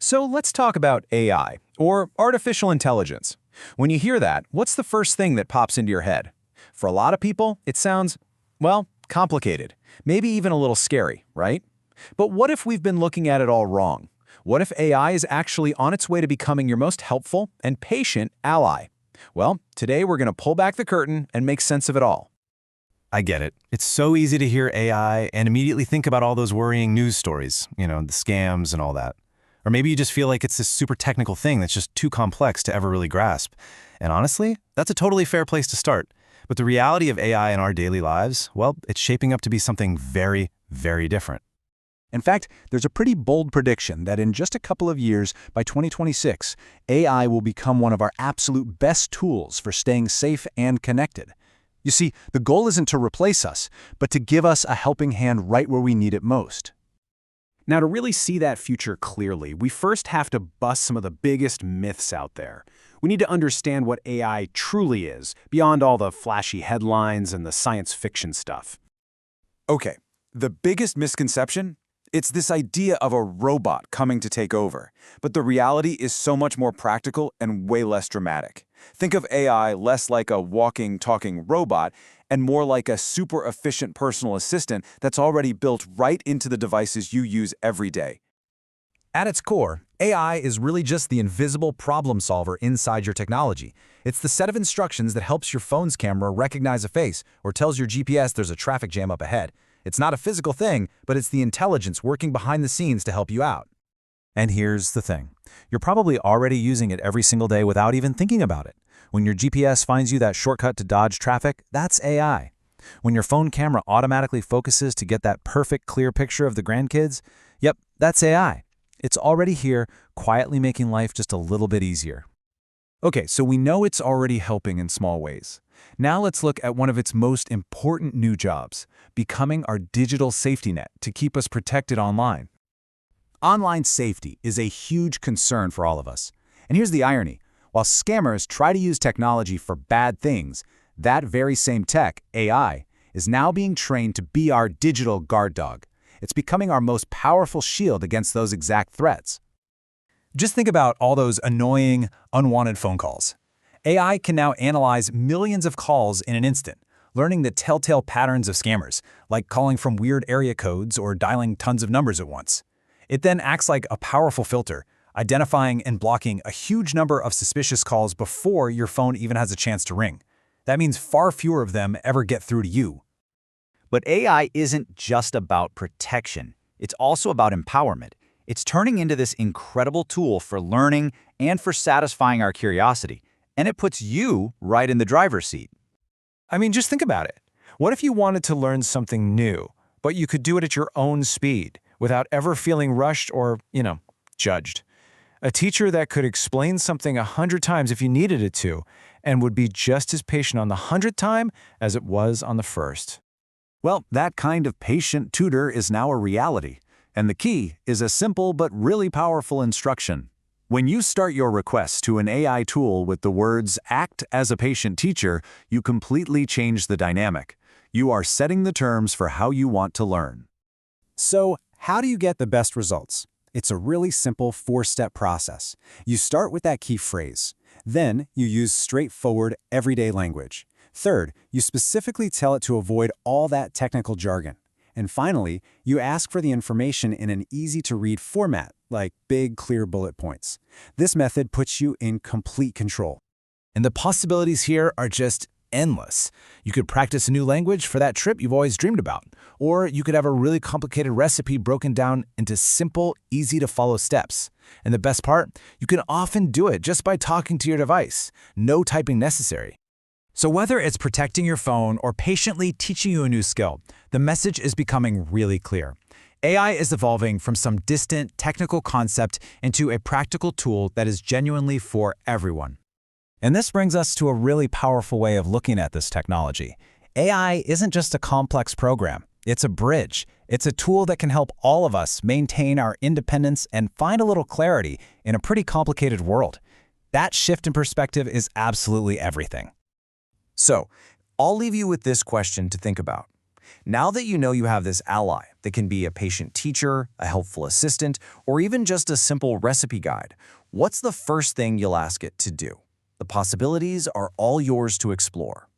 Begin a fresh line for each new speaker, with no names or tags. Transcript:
So let's talk about AI, or artificial intelligence. When you hear that, what's the first thing that pops into your head? For a lot of people, it sounds, well, complicated, maybe even a little scary, right? But what if we've been looking at it all wrong? What if AI is actually on its way to becoming your most helpful and patient ally? Well, today we're going to pull back the curtain and make sense of it all.
I get it. It's so easy to hear AI and immediately think about all those worrying news stories, the scams and all that. Or maybe you just feel like it's this super technical thing that's just too complex to ever really grasp. And honestly, that's a totally fair place to start. But the reality of AI in our daily lives, well, it's shaping up to be something very, very different.
In fact, there's a pretty bold prediction that in just a couple of years, by 2026, AI will become one of our absolute best tools for staying safe and connected. You see, the goal isn't to replace us, but to give us a helping hand right where we need it most. Now, to really see that future clearly, we first have to bust some of the biggest myths out there. We need to understand what AI truly is, beyond all the flashy headlines and the science fiction stuff. Okay, the biggest misconception? It's this idea of a robot coming to take over. But the reality is so much more practical and way less dramatic. Think of AI less like a walking, talking robot and more like a super efficient personal assistant that's already built right into the devices you use every day. At its core, AI is really just the invisible problem solver inside your technology. It's the set of instructions that helps your phone's camera recognize a face or tells your GPS there's a traffic jam up ahead. It's not a physical thing, but it's the intelligence working behind the scenes to help you out.
And here's the thing. You're probably already using it every single day without even thinking about it. When your GPS finds you that shortcut to dodge traffic, that's AI. When your phone camera automatically focuses to get that perfect clear picture of the grandkids, yep, that's AI. It's already here, quietly making life just a little bit easier.
Okay, so we know it's already helping in small ways. Now let's look at one of its most important new jobs, becoming our digital safety net to keep us protected online. Online safety is a huge concern for all of us. And here's the irony. While scammers try to use technology for bad things, that very same tech, AI, is now being trained to be our digital guard dog. It's becoming our most powerful shield against those exact threats. Just think about all those annoying, unwanted phone calls. AI can now analyze millions of calls in an instant, learning the telltale patterns of scammers, like calling from weird area codes or dialing tons of numbers at once. It then acts like a powerful filter, identifying and blocking a huge number of suspicious calls before your phone even has a chance to ring. That means far fewer of them ever get through to you.
But AI isn't just about protection. It's also about empowerment. It's turning into this incredible tool for learning and for satisfying our curiosity. And it puts you right in the driver's seat.
I mean, just think about it. What if you wanted to learn something new, but you could do it at your own speed, without ever feeling rushed or, judged? A teacher that could explain something 100 times if you needed it to, and would be just as patient on the 100th time as it was on the first. Well, that kind of patient tutor is now a reality, and the key is a simple but really powerful instruction. When you start your request to an AI tool with the words "act as a patient teacher," you completely change the dynamic. You are setting the terms for how you want to learn. So, how do you get the best results? It's a really simple 4-step process. You start with that key phrase. Then, you use straightforward, everyday language. Third, you specifically tell it to avoid all that technical jargon. And finally, you ask for the information in an easy-to-read format, like big, clear bullet points. This method puts you in complete control.
And the possibilities here are just endless. You could practice a new language for that trip you've always dreamed about. Or you could have a really complicated recipe broken down into simple, easy-to-follow steps. And the best part, you can often do it just by talking to your device. No typing necessary. So whether it's protecting your phone or patiently teaching you a new skill, the message is becoming really clear. AI is evolving from some distant technical concept into a practical tool that is genuinely for everyone. And this brings us to a really powerful way of looking at this technology. AI isn't just a complex program. It's a bridge. It's a tool that can help all of us maintain our independence and find a little clarity in a pretty complicated world. That shift in perspective is absolutely everything. So, I'll leave you with this question to think about.
Now that you know you have this ally that can be a patient teacher, a helpful assistant, or even just a simple recipe guide, what's the first thing you'll ask it to do? The possibilities are all yours to explore.